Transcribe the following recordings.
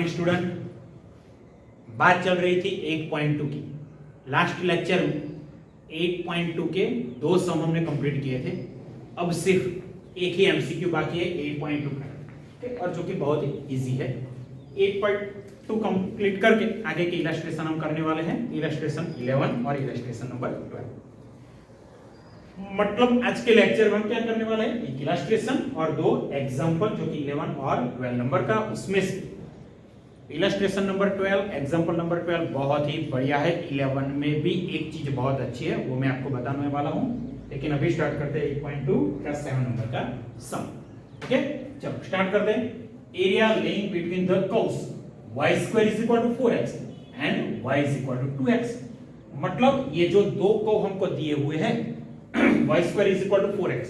Morning student. बात चल रही थी 8.2 की। लास्ट लेक्चर में 8.2 के 2 सम हमने कंप्लीट किए थे। अब सिर्फ एक ही एमसीक्यू बाकी है 8.2 का, और जो कि बहुत ही इजी है। 8.2 कंप्लीट करके आगे के इलस्ट्रेशन हम करने वाले हैं, इलस्ट्रेशन 11 और इलस्ट्रेशन नंबर 12। मतलब आज के लेक्चर में हम क्या करने वाले हैं, एक इलस्ट्रेशन और 2 एग्जांपल, जो कि 11 और 12 नंबर का। उसमें से इलस्ट्रेशन नंबर 12, एग्जांपल नंबर 12 बहुत ही बढ़िया है। 11 में भी एक चीज बहुत अच्छी है, वो मैं आपको बताने वाला हूं। लेकिन अभी स्टार्ट करते हैं 8.2 का 7 नंबर का सम। ओके, चलो स्टार्ट करते हैं। Area laying between the curves y² = 4x and y = 2x। मतलब ये जो दो कर्व हमको दिए हुए हैं y² = 4x,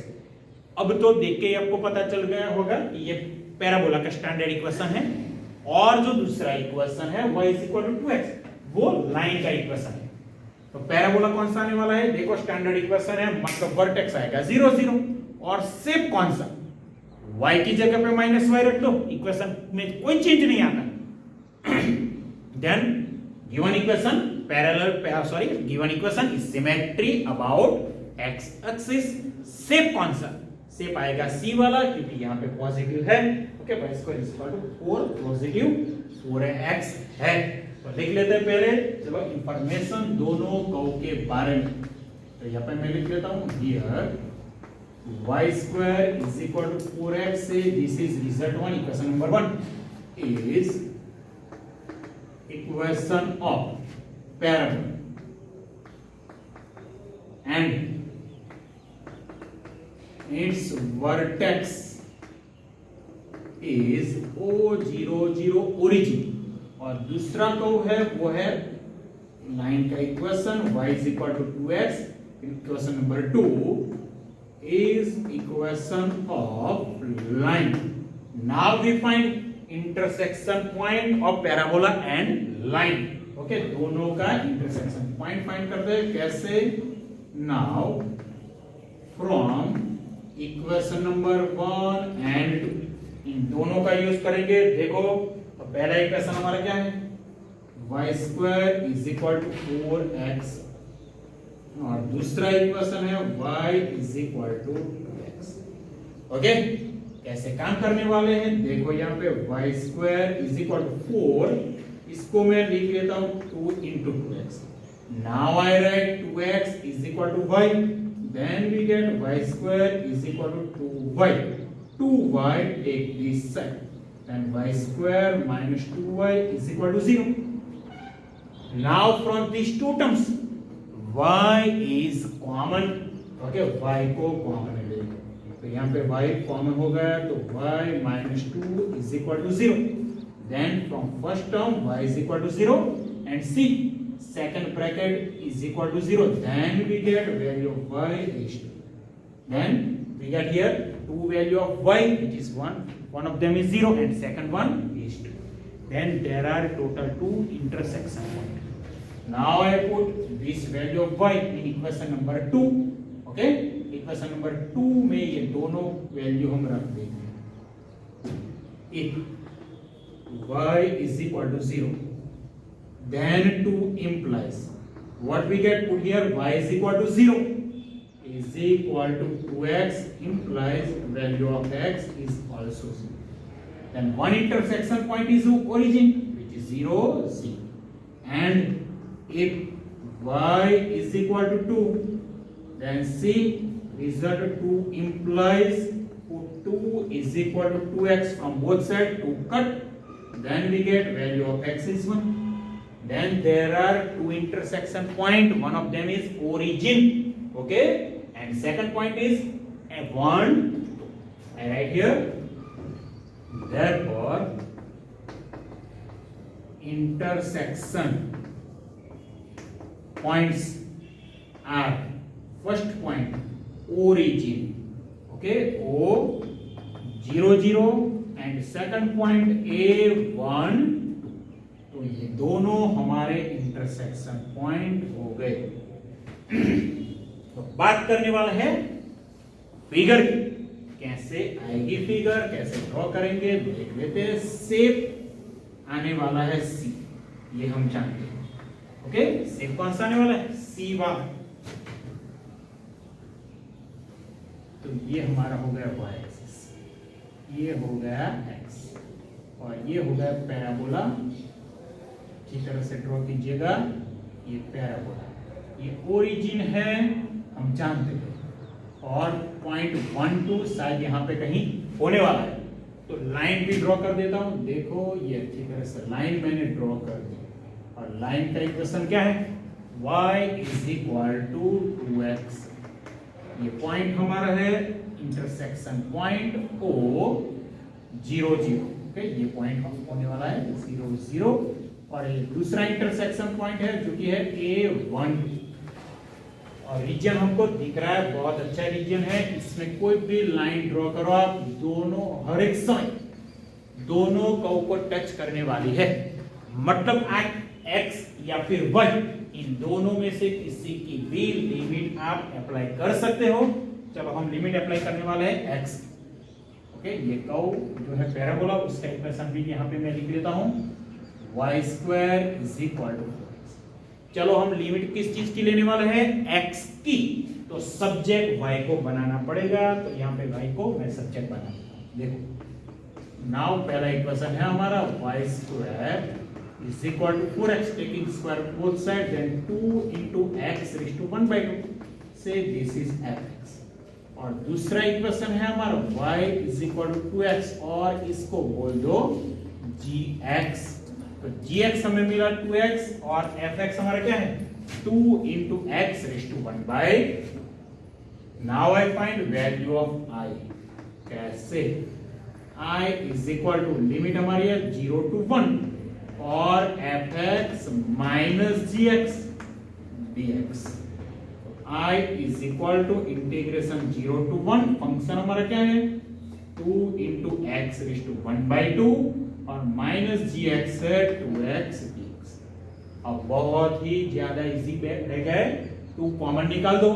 अब तो देख के आपको पता चल गया होगा कि ये पैराबोला का स्टैंडर्ड इक्वेशन है, और जो दूसरा इक्वेशन है y = 2x, वो लाइन का इक्वेशन है। तो पैराबोला कौन सा आने वाला है, देखो स्टैंडर्ड इक्वेशन है, मतलब वर्टेक्स आएगा 0 0, और शेप कौन सा, y की जगह पे -y रख दो, इक्वेशन में कोई चेंज नहीं आता। Then given equation given equation is symmetry about x axis. Shape कौन सा, शेप आएगा C वाला, क्योंकि यहाँ पे पॉजिटिव है। ओके, y² = 4 पॉजिटिव 4x है। तो लिख लेते हैं पहले, चलो इंफॉर्मेशन दोनों कर्व के बारे में। तो यहाँ पे मैं लिख लेता हूँ हियर y² = 4x से this is result 1, equation number 1 is equation of parabola and its vertex is O0 0 origin, और दूसरा कर्व है वो है लाइन का equation y = 2x। Equation number 2 is equation of line. Now we find intersection point of parabola and line. Okay, दोनों का intersection point find करते हैं। कैसे, now from equation number 1 and 2, इन दोनों का यूज करेंगे। देखो, तो पहला इक्वेशन हमारा क्या है, y² = 4x, और दूसरा इक्वेशन है y = 2x। ओके, कैसे काम करने वाले हैं, देखो यहाँ पे y² = 4, इसको मैं लिख लेता हूं 2 × 2x। Now I write 2x = y, then we get y² = 2y। 2y take this side, then y² - 2y = 0। Now from this two terms y is common। Okay, y को कॉमन ले लेंगे, तो यहाँ पे y कॉमन हो गया, तो y - 2 = 0। Then from first term y = 0 and c second bracket is equal to 0. Then we get value of y is 2. Then we get here 2 value of y, which is 1. One of them is 0 and second one is 2. Then there are total 2 intersection points. Now I put this value of y in equation number 2. Okay, equation number 2 में ये दोनों value हम रख देंगे। If y = 0, then 2 implies what we get, put here y = 0 is equal to 2x, implies value of x is also 0. Then one intersection point is origin, which is 0 0, and if y = 2, then c result 2 implies put 2 = 2x from both sides, 2 cut, then we get value of x is 1. Then there are 2 intersection point, one of them is origin, okay, and second point is a1, I write here, therefore intersection points are first point origin, okay, O 0 0, and second point A1, तो ये दोनों हमारे intersection point हो गए। तो बात करने वाला है फिगर की, कैसे आएगी फिगर, कैसे ड्रॉ करेंगे, देख लेते हैं। शेप आने वाला है सी, ये हम जानते हैं। ओके, सेक कौन सा आने वाला है? सी वाला। तो ये हमारा हो गया y एक्सिस, ये हो गया x और ये हो गया पैराबोला। अच्छी तरह से ड्रॉ कीजिएगा, ये पैराबोला, ये ओरिजिन है हम जानते हैं, और पॉइंट 1 2 शायद यहाँ पे कहीं होने वाला है। तो लाइन भी ड्रॉ कर देता हूं, देखो ये अच्छी तरह से लाइन मैंने ड्रॉ कर दी, और लाइन का इक्वेशन क्या है? y is equal to 2x। ये पॉइंट हमारा है इंटरसेक्शन पॉइंट O 0 0। ओके, ये पॉइंट होने वाला है 0 0, और ये दूसरा इंटरसेक्शन पॉइंट है जो कि है A1, और रीजन हमको दिख रहा है, बहुत अच्छा रीजन है। इसमें कोई भी लाइन ड्रॉ करो आप, दोनों हर एक समय दोनों को टच करने वाली है, मतलब x या फिर y, इन दोनों में से किसी की भी लिमिट आप अप्लाई कर सकते हो। चलो हम लिमिट अप्लाई करने वाले हैं x। ओके, ये कर्व जो है पैराबोला, उसका इक्वेशन भी यहाँ पे मैं लिख लेता हूँ, y square is equal to. चलो हम लिमिट किस चीज की लेने वाले हैं? x की। तो सब्जेक्ट y को बनाना पड़ेगा, तो यहाँ पे y को मैं सब्जेक्ट बना देता हूं। देखो नाउ पहला इक्वेशन है हमारा y square is equal to 4x, taking square both side, then 2 into x raised to 1/2, से दिस इज fx। और दूसरा इक्वेशन है हमारा y is equal to 2x, और इसको बोल दो gx। तो gx हमें मिला 2x, और fx हमारा क्या है? 2 into x raised to 1/2। Now I find value of i। कैसे? i is equal to limit हमारी है 0 to 1, और fx minus gx dx। i is equal to integration 0 to 1, function हमारा क्या है? 2 into x raised to 1/2, और minus gx है 2x dx। अब बहुत ही ज्यादा इजी रह गया, 2 कॉमन निकाल दो,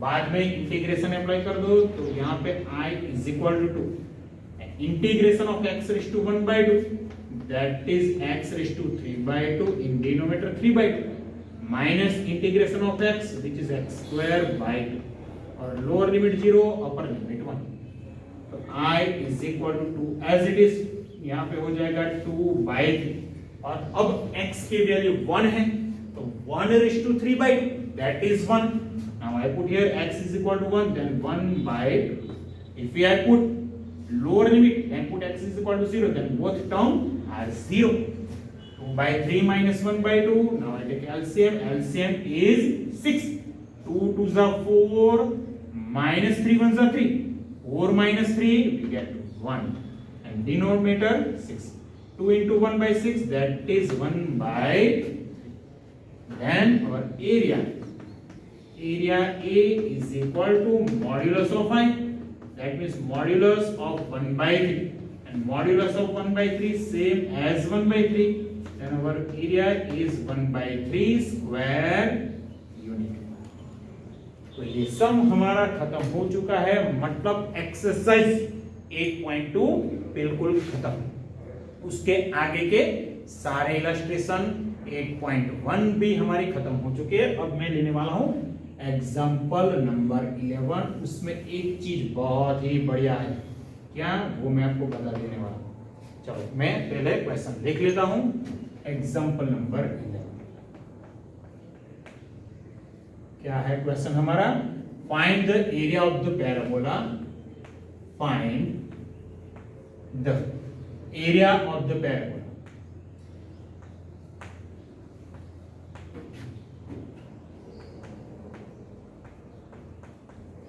बाद में इंटीग्रेशन अप्लाई कर दो, तो यहाँ पे i is equal to 2 integration of x raised to 1/2, that is x raised to 3/2 in denominator 3/2, minus integration of x which is x square by 2, और lower limit 0 upper limit 1। तो i is equal to 2 as it is, यहाँ पे हो जाएगा 2/3, और अब x की value 1 है, तो 1 raised to 3/2 that is 1। now I put here x is equal to 1, then 1/2। if I put lower limit, then put x is equal to 0, then both term are 0। 2/3 minus 1/2, now I take LCM, LCM is 6, 2 2s are 4, minus 3 1s are 3, 4 minus 3 we get 1, and denominator 6, 2 into 1/6 that is 1/, then our area A is equal to modulus of I, that means modulus of 1/3, and modulus of 1/3 same as 1/3, then our area is 1/3 square unit। तो ये सम हमारा खत्म हो चुका है, मतलब exercise 8.2 बिल्कुल खत्म। उसके आगे के सारे इलस्ट्रेशन 8.1 भी हमारी खत्म हो चुके हैं। अब मैं लेने वाला हूं एग्जाम्पल नंबर 11। उसमें एक चीज बहुत ही बढ़िया है, क्या? वो मैं आपको बता देने वाला हूं। चलो मैं पहले क्वेश्चन लिख लेता हूं। एग्जाम्पल नंबर 11 क्या है क्वेश्चन हमारा? Find the area of the parabola, find the area of the parabola.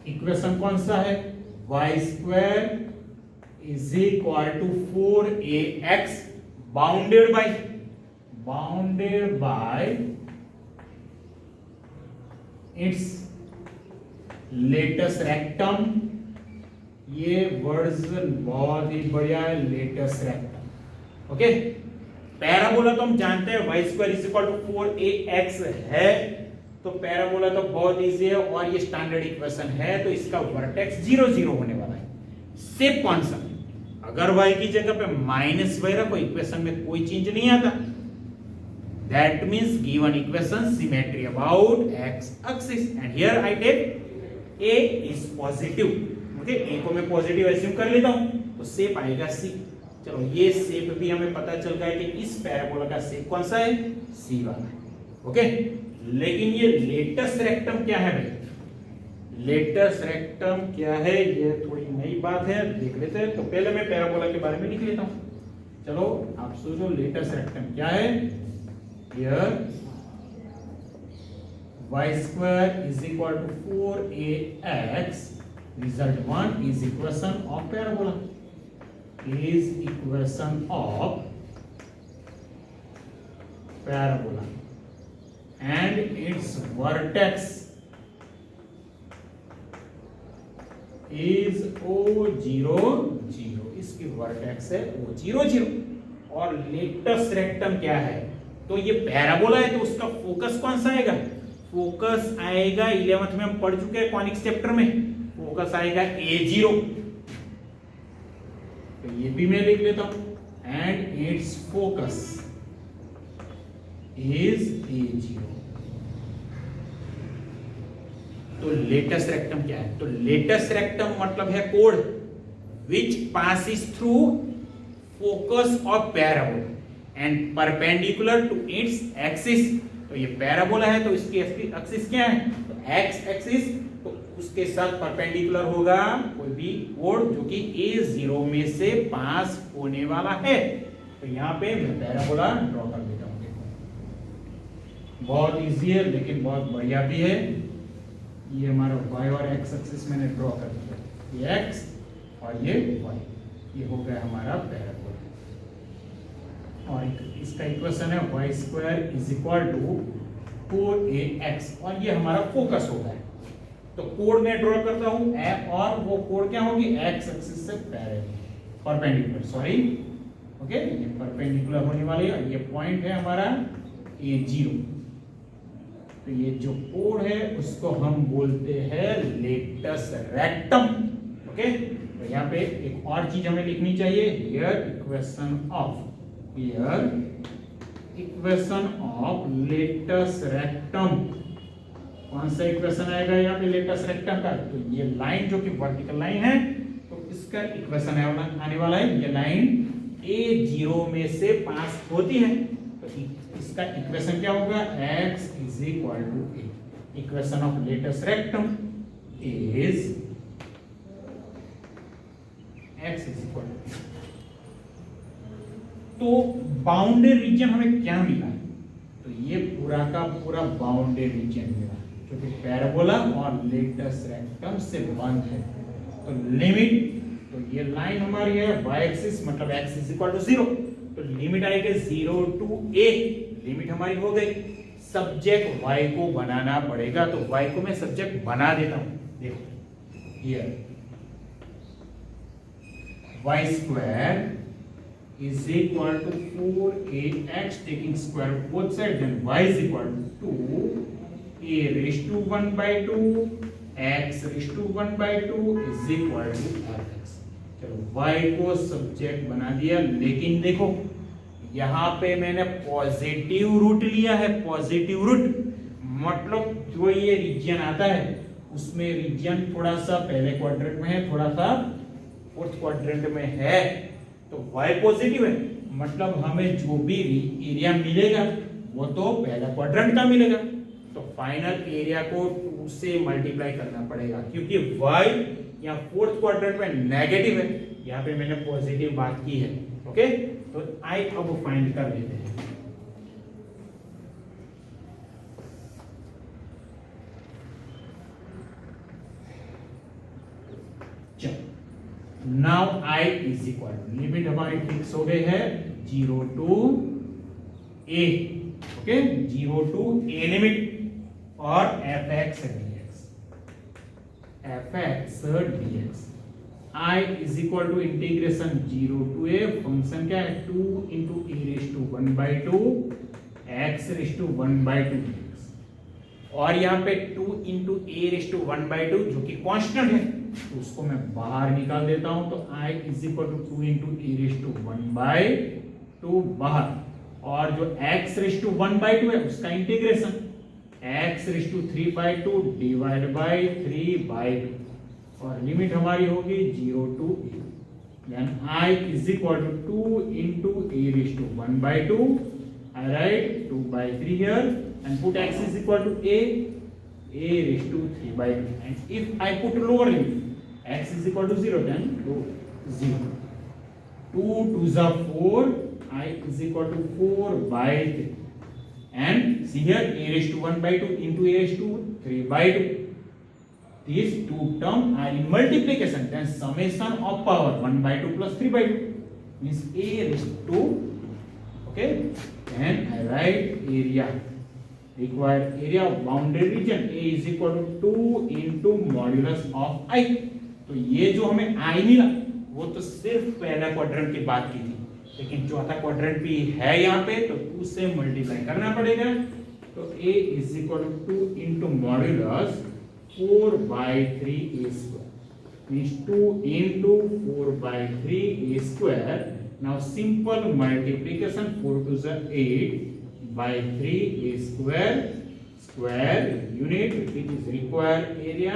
Equation कौन सा है? y square is equal to 4ax bounded by its latus rectum. ये वर्ड्स बहुत ही बढ़िया है, लेटेस्ट रेक्टम। ओके, पैराबोला तो हम जानते हैं y square is equal to 4ax है, तो पैराबोला तो बहुत इजी है, और ये स्टैंडर्ड इक्वेशन है, तो इसका वर्टेक्स 0 0 होने वाला है। शेप कौन सा? अगर y की जगह पे माइनस y रखो इक्वेशन में कोई चेंज नहीं आता। That means given equation symmetry about x axis and here I take a is positive. Okay, a को मैं पॉजिटिव एज्यूम कर लेता हूं तो शेप आएगा c। चलो ये शेप भी हमें पता चल गया कि इस पैराबोला का शेप कौन सा है, c वाला है। ओके, लेकिन ये लेटस रेक्टम क्या है भाई? लेटस रेक्टम क्या है, ये थोड़ी नई बात है, देख लेते हैं। तो पहले मैं पैराबोला के बारे में लिख लेता हूं। चलो आप सोचो लेटस रेक्टम क्या है। Here y square is equal to 4ax, result 1 is equation of parabola, is equation of parabola and its vertex is O0 0, इसकी वर्टेक्स है O0 0। और लेटस रेक्टम क्या है? तो ये पैराबोला है तो उसका फोकस कौन सा आएगा? फोकस आएगा 11th में हम पढ़ चुके हैं कॉनिक्स चैप्टर में, फोकस आएगा A0। तो ये भी मैं लिख लेता हूं and it's focus is A0। तो लेटस रेक्टम क्या है? तो लेटस रेक्टम मतलब है कोड which passes through focus of parabola and perpendicular to its axis. तो ये पैराबोला है तो इसकी एक्सिस क्या है? तो एक्स एक्सिस, तो उसके साथ परपेंडिकुलर होगा कोई भी कोड जो कि A0 में से पास होने वाला है। तो यहाँ पे मैं पैराबोला ड्रॉ कर देता हूँ। देखो बहुत इजी है लेकिन बहुत बढ़िया भी है। ये हमारा y और x एक्सिस मैंने ड्रॉ कर दिया, ये x और ये y, ये हो गया हमारा पैराबोला। और इसका इक्वेशन है y square is equal to 4ax और ये हमारा फोकस हो गया। तो कोड में ड्रॉ करता हूं और वो कोड क्या होगी? x एक्सिस से परपेंडिकुलर, सॉरी ओके, ये परपेंडिकुलर होने वाली है। ये पॉइंट है हमारा A0। तो ये जो कोड है उसको हम बोलते हैं लेटस रेक्टम। ओके, तो यहाँ पे एक और चीज हमें लिखनी चाहिए, here equation of latus rectum. कौन सा इक्वेशन आएगा यहाँ पे लेटस रेक्टम का? तो ये लाइन जो कि वर्टिकल लाइन है तो इसका इक्वेशन आने वाला है। ये लाइन A0 में से पास होती है तो इसका इक्वेशन क्या होगा? x is equal to a। Equation of latus rectum is x is equal to. तो बाउंडेड रीजन हमें क्या मिला? तो ये पूरा का पूरा बाउंडेड रीजन मिला जो कि पैराबोला और लेटस रेक्टम से बंद है। तो लिमिट, तो ये लाइन हमारी है y एक्सिस मतलब x इज इक्वल टू 0, तो लिमिट आएगी 0 टू a। लिमिट हमारी हो गई। सब्जेक्ट y को बनाना पड़ेगा तो y को मैं सब्जेक्ट बना देता हूं। देखो here y square is equal to 4ax taking square both side, then y is equal to a raise to 1/2 x raise to 1/2 is equal to fx। चलो y को सब्जेक्ट बना दिया, लेकिन देखो यहाँ पे मैंने पॉजिटिव रूट लिया है। पॉजिटिव रूट मतलब जो ये रीजन आता है उसमें रीजन थोड़ा सा पहले क्वाड्रेंट में है, थोड़ा सा फोर्थ क्वाड्रेंट में है। तो y पॉजिटिव है मतलब हमें जो भी एरिया मिलेगा वो तो पहला क्वाड्रेंट का मिलेगा। तो फाइनल एरिया को 2 से मल्टीप्लाई करना पड़ेगा क्योंकि y या फोर्थ क्वाड्रेंट में नेगेटिव है। यहाँ पे मैंने पॉजिटिव बात की है। ओके, तो I अब फाइंड कर लेते हैं। चलो now I is equal to, limit हमारी फिक्स हो गई है 0 to a। Okay, 0 to a limit और fx dx। I is equal to integration 0 to a, function क्या है 2 into e raise to 1/2 x raise to 1/2 dx। और यहाँ पे 2 इंटू e रेज़ टू 1/2 जो कि कांस्टेंट है तो उसको मैं बाहर निकाल देता हूं, तो I is equal to 2 into e raise to 1/2 बाहर, और जो x रेस टू 1/2 है उसका integration x raise to 3/2 divide by 3/2, और लिमिट हमारी होगी 0 to a, then I is equal to 2 into a raised to 1/2. I write 2/3 here and put x is equal to a raised to 3/2, and if I put lower limit x is equal to 0, then go 0. 2 2s are 4, I is equal to 4/3, and see here a raised to 1/2 into a raised to 3/2. These two terms are in multiplication, then summation of power 1/2 plus 3/2 means a raised to, okay, and I write area, required area of boundary region a is equal to 2 into modulus of I. तो ये जो हमें I मिला वो तो सिर्फ पहला quadrant की बात की थी, लेकिन चौथा क्वाड्रेंट भी है यहाँ पे, तो 2 से मल्टीप्लाई करना पड़ेगा, तो a is equal to 2 into modulus 4/3 a square means 2 into 4/3 a square. Now simple multiplication, 4 to the 8/3 a square unit which is required area.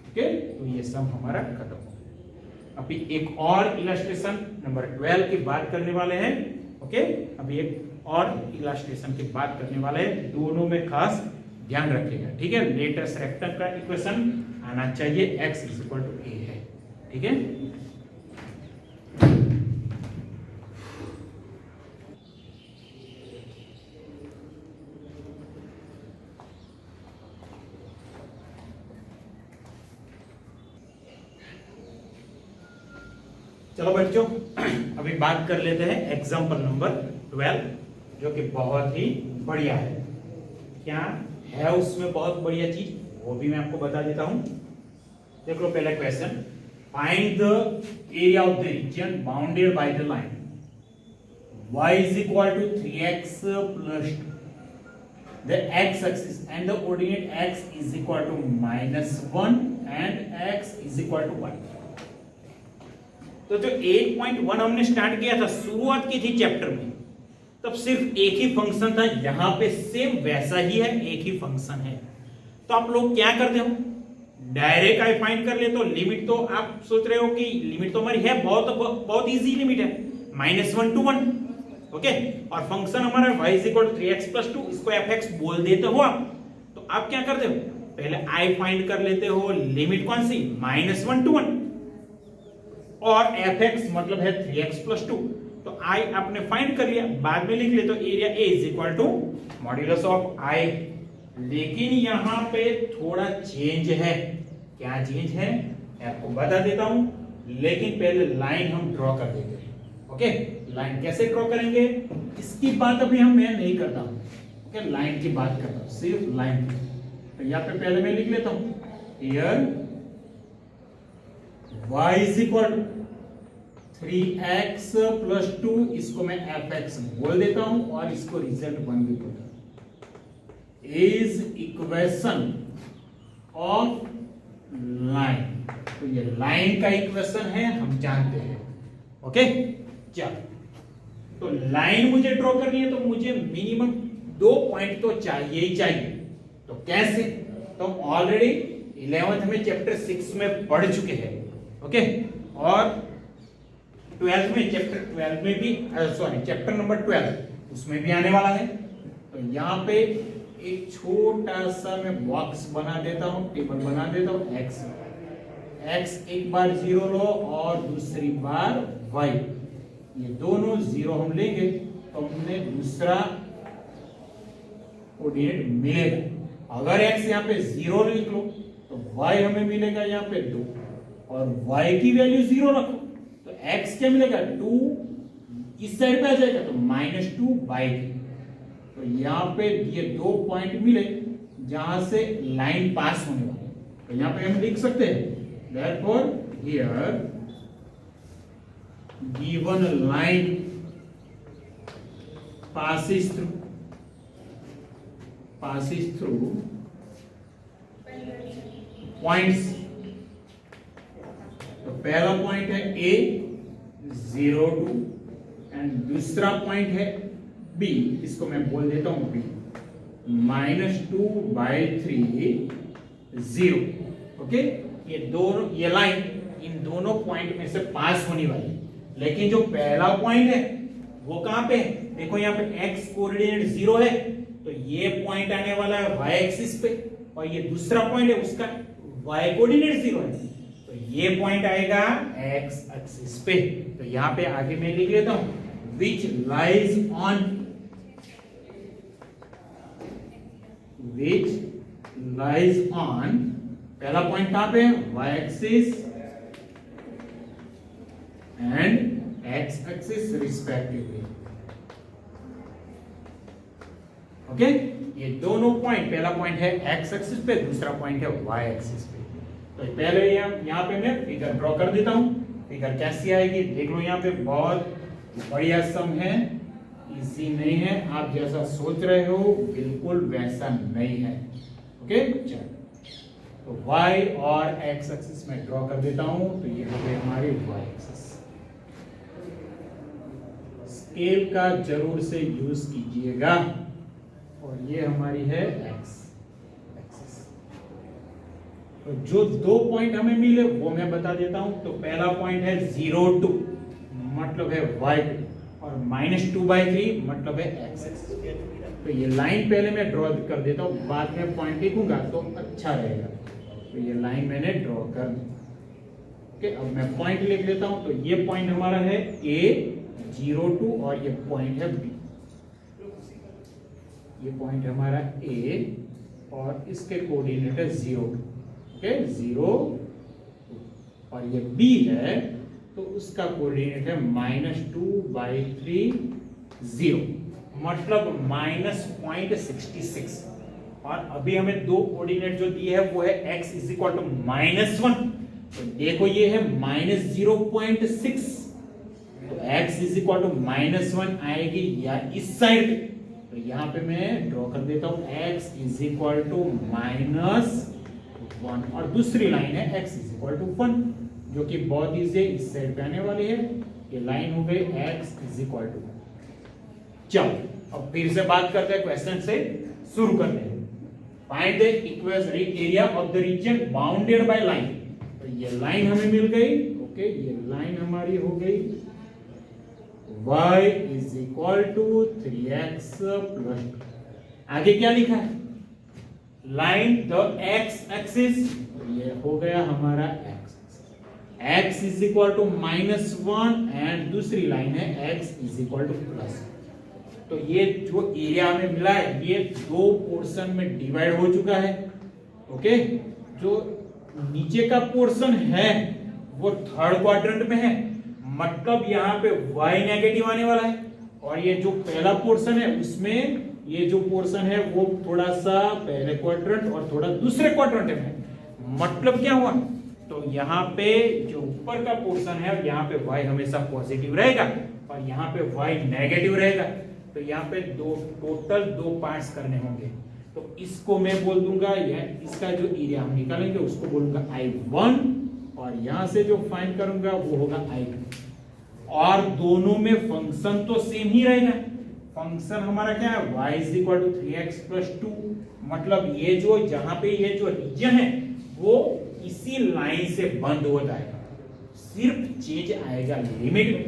Okay, तो ये सब हमारा खत्म हो गया। अभी एक और इलस्ट्रेशन नंबर 12 की बात करने वाले हैं। ओके, अभी एक और इलस्ट्रेशन की बात करने वाले हैं, दोनों में खास ध्यान रखिएगा, ठीक है। लेटेस्ट रेक्टेंगल का इक्वेशन आना चाहिए, x is equal to a है, ठीक है। चलो बच्चों, अभी बात कर लेते हैं एग्जांपल नंबर 12, जो कि बहुत ही बढ़िया है। क्या है उसमें बहुत बढ़िया चीज, वो भी मैं आपको बता देता हूं। देख लो पहला question, find the area of the reason bounded by the line y is equal to 3x plus 2, the x axis and the coordinate x is equal to -1 and x is equal to 1। तो जो 8.1 हमने start किया था, शुरुआत की थी chapter में, तब सिर्फ एक ही फंक्शन था, यहां पे सेम वैसा ही है, एक ही फंक्शन है। तो आप लोग क्या करते हो, डायरेक्ट आई फाइंड कर ले, तो लिमिट तो आप सोच रहे हो कि लिमिट तो हमारी है, बहुत इजी लिमिट है, -1 to 1, ओके, और फंक्शन हमारा y is equal to 3x plus 2, इसको fx बोल देते हो आप। तो आप क्या करते हो, पहले i फाइंड कर लेते हो, लिमिट कौन सी, -1 to 1, और fx मतलब है 3x plus 2, तो i आपने फाइंड कर लिया, बाद में लिख ले, तो area a is equal to modulus of i। लेकिन यहां पे थोड़ा चेंज है, क्या चेंज है आपको बता देता हूं, लेकिन पहले लाइन हम ड्रॉ कर देते हैं। ओके, लाइन कैसे ड्रॉ करेंगे इसकी बात अभी मैं नहीं करता हूं, ओके, लाइन की बात करता हूं, सिर्फ लाइन। तो यहां पे पहले मैं लिख लेता हूं, here y is equal to 3x plus 2, इसको मैं fx बोल देता हूं, और इसको रिजल्ट 1 भी बोलता हूं, इज इक्वेशन ऑफ लाइन। तो ये लाइन का इक्वेशन है, हम जानते हैं। ओके, चलो, तो लाइन मुझे ड्रॉ करनी है, तो मुझे मिनिमम 2 पॉइंट तो चाहिए ही चाहिए। तो कैसे, तो हम ऑलरेडी 11th में चैप्टर 6 में पढ़ चुके हैं, ओके, और 12th में चैप्टर 12 में भी, सॉरी चैप्टर नंबर 12 उसमें भी आने वाला है। तो यहाँ पे एक छोटा सा मैं बॉक्स बना देता हूँ, टेबल बना देता हूँ, x एक बार 0 लो और दूसरी बार y, ये दोनों 0 हम लेंगे, तो हमने दूसरा कोऑर्डिनेट मिलेगा। अगर x यहाँ पे 0 लिख लो, तो y हमें मिलेगा यहाँ पे 2, और y की वैल्यू 0 रखो, तो x क्या मिलेगा 2, इस साइड पे आ जाएगा तो -2/3। तो यहाँ पे ये 2 पॉइंट मिले जहां से लाइन पास होने वाली है, तो यहाँ पे हम लिख सकते हैं, therefore here given line passes through points तो पहला पॉइंट है ए 0 2 एंड दूसरा पॉइंट है बी, इसको मैं बोल देता हूं बी -2/3 0। ओके, ये लाइन इन दोनों पॉइंट में से पास होने वाली है, लेकिन जो पहला पॉइंट है वो कहां पे है? देखो यहाँ पे x कोऑर्डिनेट 0 है, तो ये पॉइंट आने वाला है y एक्सिस पे, और ये दूसरा पॉइंट है उसका y कोऑर्डिनेट 0 है, तो ये पॉइंट आएगा x एक्सिस पे। तो यहाँ पे आगे मैं लिख लेता हूं which lies on पहला पॉइंट कहां पे है? y axis and x axis respectively. Okay, ये दोनों पॉइंट, पहला पॉइंट है x एक्सिस पे, दूसरा पॉइंट है y एक्सिस पे। तो पहले यहाँ पे मैं फिगर ड्रॉ कर देता हूं। फिगर कैसी आएगी देख लो। यहाँ पे बहुत बढ़िया सम है, इजी नहीं है, आप जैसा सोच रहे हो बिल्कुल वैसा नहीं है। ओके, चलो तो y और x एक्सिस में ड्रॉ कर देता हूं। तो ये हो गई हमारी y एक्सिस। स्केल का जरूर से यूज कीजिएगा। और ये हमारी है x एक्सिस। तो जो दो पॉइंट हमें मिले वो मैं बता देता हूं। तो पहला पॉइंट है 0 2 मतलब है y पे, और -2/3 मतलब है x एक्सिस। तो ये लाइन पहले मैं ड्रॉ कर देता हूं, बाद में पॉइंट लिखूंगा तो अच्छा रहेगा। तो ये लाइन मैंने ड्रॉ कर दी। ओके, अब मैं पॉइंट लिख लेता हूं। तो ये पॉइंट हमारा है a 0 2 और ये पॉइंट है b। ये पॉइंट हमारा a और इसके कोऑर्डिनेट है 0 2। ओके, 0 और ये b है तो उसका कोऑर्डिनेट है -2/3 0 मतलब -0.66। और अभी हमें दो कोऑर्डिनेट जो दिए है वो है x =-1। तो देखो ये है -0.6, तो x =-1 आएगी या इस साइड पे। तो यहाँ पे मैं ड्रॉ कर देता हूँ x -1 और दूसरी लाइन है x =1 जो कि बहुत इजी है, इस साइड पे आने वाली है। ये लाइन हो गई x =1। चलो अब फिर से बात करते हैं, क्वेश्चन से शुरू करते हैं। Find the equatorial area of the reason bounded by line. तो ये लाइन हमें मिल गई। ओके, ये लाइन हमारी हो गई y = 3x + 2। आगे क्या लिखा है? लाइन द x एक्सिस, ये हो गया हमारा x =-1 एंड दूसरी लाइन है x +। तो ये जो एरिया हमें मिला है ये दो पोर्शन में डिवाइड हो चुका है। ओके, जो नीचे का पोर्शन है वो थर्ड क्वाड्रेंट में है, मतलब यहाँ पे y नेगेटिव आने वाला है। और ये जो पहला पोर्शन है उसमें ये जो पोर्शन है वो थोड़ा सा पहले क्वाड्रेंट और थोड़ा दूसरे क्वाड्रेंट में है। मतलब क्या हुआ? तो यहाँ पे जो ऊपर का पोर्शन है यहाँ पे y हमेशा पॉजिटिव रहेगा और यहाँ पे y नेगेटिव रहेगा। तो यहाँ पे टोटल दो पार्ट्स करने होंगे। तो इसको मैं बोल दूंगा, यह इसका जो एरिया हम निकालेंगे उसको बोलूंगा I1 और यहाँ से जो फाइंड करूंगा वो होगा I2। और दोनों में फंक्शन तो सेम ही रहेगा। फंक्शन हमारा क्या है? y = 3x + 2 मतलब ये जो जहां पे ये जो रीजन है वो इसी लाइन से बंद हो जाएगा। सिर्फ चेंज आएगा लिमिट में।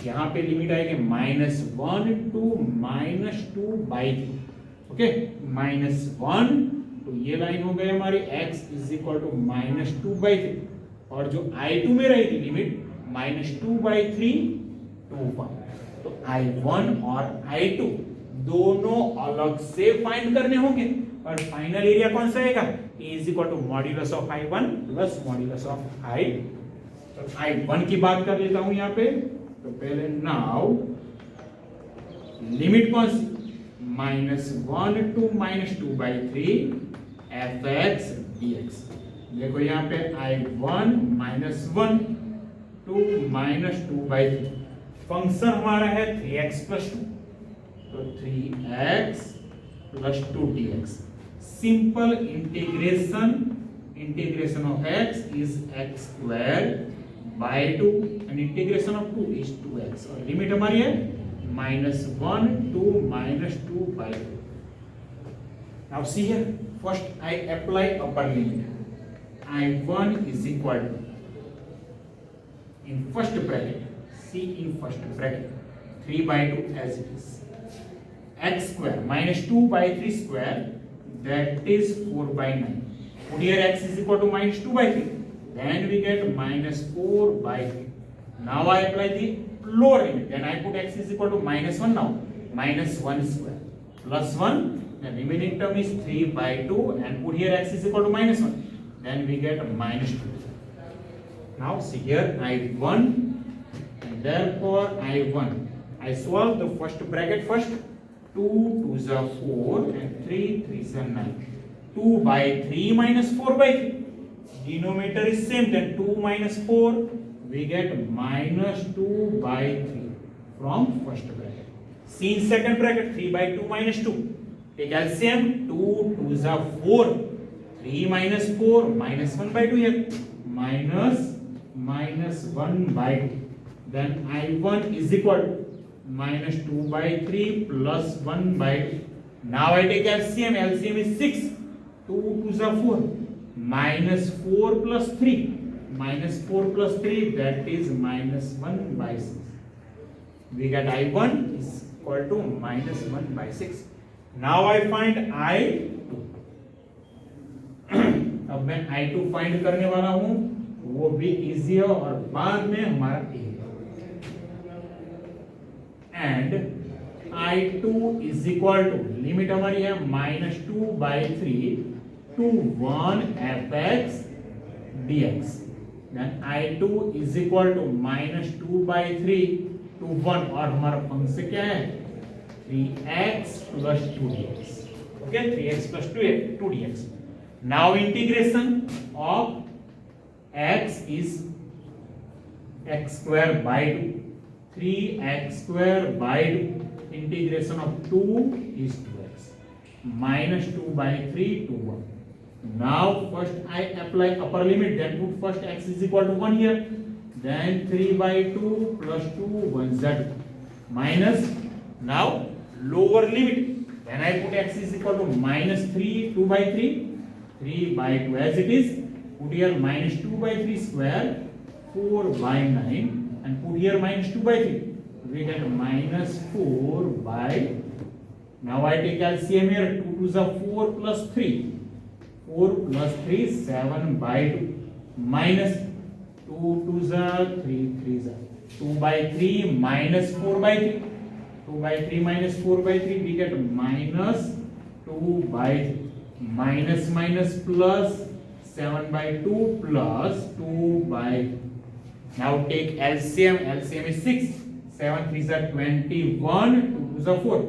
यहाँ पे लिमिट आएगी -1 to -2/3। ओके, -1 तो ये लाइन हो गई हमारी x = -2/3 और जो I2 में रहेगी लिमिट -2/3 to 1। तो I1 और I2 दोनों अलग से फाइंड करने होंगे और फाइनल एरिया कौन सा आएगा? A = (I1 + (I2)। तो I1 की बात कर लेता हूं यहाँ पे। तो पहले नाउ लिमिट कौन सी? -1 to -2/3 fx dx। देखो यहाँ पे I1 -1 to -2/3 फंक्शन हमारा है 3x + 2। तो 3x + 2 dx। Simple integration of x is x² by 2 and integration of 2 is 2x और लिमिट हमारी है -1 to -2 by 2. Now see here, first I apply upper limit. I1 is equal to, in first bracket, see in first bracket, 3 by 2 as it is. X square minus 2 by 3 square, that is 4 by 9. Put here x is equal to minus 2 by 3. Then we get minus 4 by 3. Now I apply the lower limit. Then I put x is equal to minus 1 now. Minus 1 square plus 1. The remaining term is 3 by 2 and put here x is equal to minus 1. Then we get minus 2. Now see here I1 and therefore I1. I solve the first bracket first. 2 2s are 4 and 3 3s are 9. 2 by 3 minus 4 by 3. Denominator is same, then 2 minus 4 we get minus 2 by 3 from first bracket. See in second bracket 3 by 2 minus 2. Take LCM, 2 2s are 4. 3 minus 4 minus 1 by 2 here. Minus 1 by 2. Then I1 is equal to minus 2 by 3 plus 1 by 2. Now I take LCM. LCM is 6. 2 2s are 4. Minus 4 plus 3. Minus 4 plus 3, that is minus 1 by 6. We get I1 is equal to minus 1 by 6. Now I find I2. अब मैं I2 find करने वाला हूं, वो भी easy है और बाद में हमारा and I2 is equal to limit हमारी है minus 2 by 3 to 1 fx dx. Then I2 is equal to minus 2 by 3 to 1 और हमारा फंक्शन क्या है 3x plus 2dx. Okay, 3x plus 2dx. Now integration of x is x square by 2. 3x square by 2. Integration of 2 is 2x. Minus 2 by 3 to 1. Now first I apply upper limit, then put first x is equal to 1 here, then 3 by 2 plus 2 1 z minus now lower limit, then I put x is equal to minus 3 2 by 3 3 by 2 as it is, put here minus 2 by 3 square 4 by 9 and put here minus 2 by 3, we get minus 4 by, now I take LCM here, 2 2s are 4 plus 3, 4 plus 3 7 by 2 minus 2 2s are 3 3s are 2 by 3 minus 4 by 3, 2 by 3 minus 4 by 3 we get minus 2 by 3 minus minus plus 7 by 2 plus 2 by 3. Now take LCM. LCM is 6. 7 3s are 21, 2 2s are 4,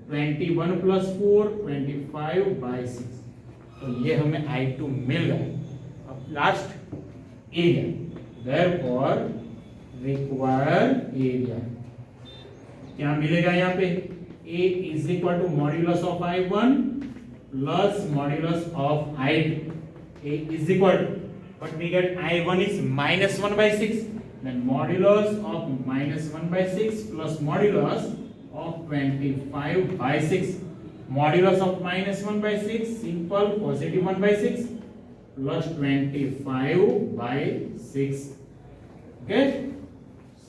21 plus 4 25 by 6. तो ये हमें I2 मिल गया. अब last area, therefore require area क्या मिलेगा यहाँ पे A is equal to modulus of I1 plus modulus of I2. A is equal to, but we get I1 is minus 1 by 6, then modulus of minus 1 by 6 plus modulus of 25 by 6. Modulus of minus 1 by 6, simple positive 1 by 6 plus 25 by 6. Okay,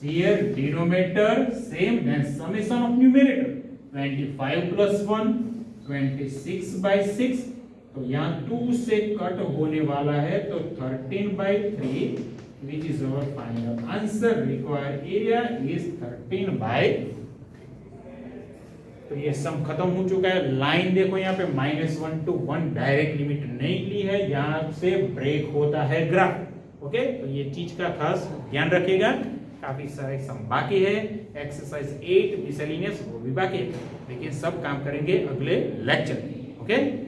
here denominator same, then summation of numerator 25 plus 1 26 by 6. तो यहाँ 2 से cut होने वाला है तो 13 by 3 which is our final answer. Required area is 13 by. तो ये सम खत्म हो चुका है. लाइन देखो यहाँ पे -1 to 1 डायरेक्ट लिमिट नहीं ली है, यहाँ से ब्रेक होता है ग्राफ. ओके, तो ये चीज का खास ध्यान रखिएगा. काफी सारे सम बाकी है. एक्सरसाइज 8 मिसलेनियस वो भी बाकी है, लेकिन सब काम करेंगे अगले लेक्चर में. ओके.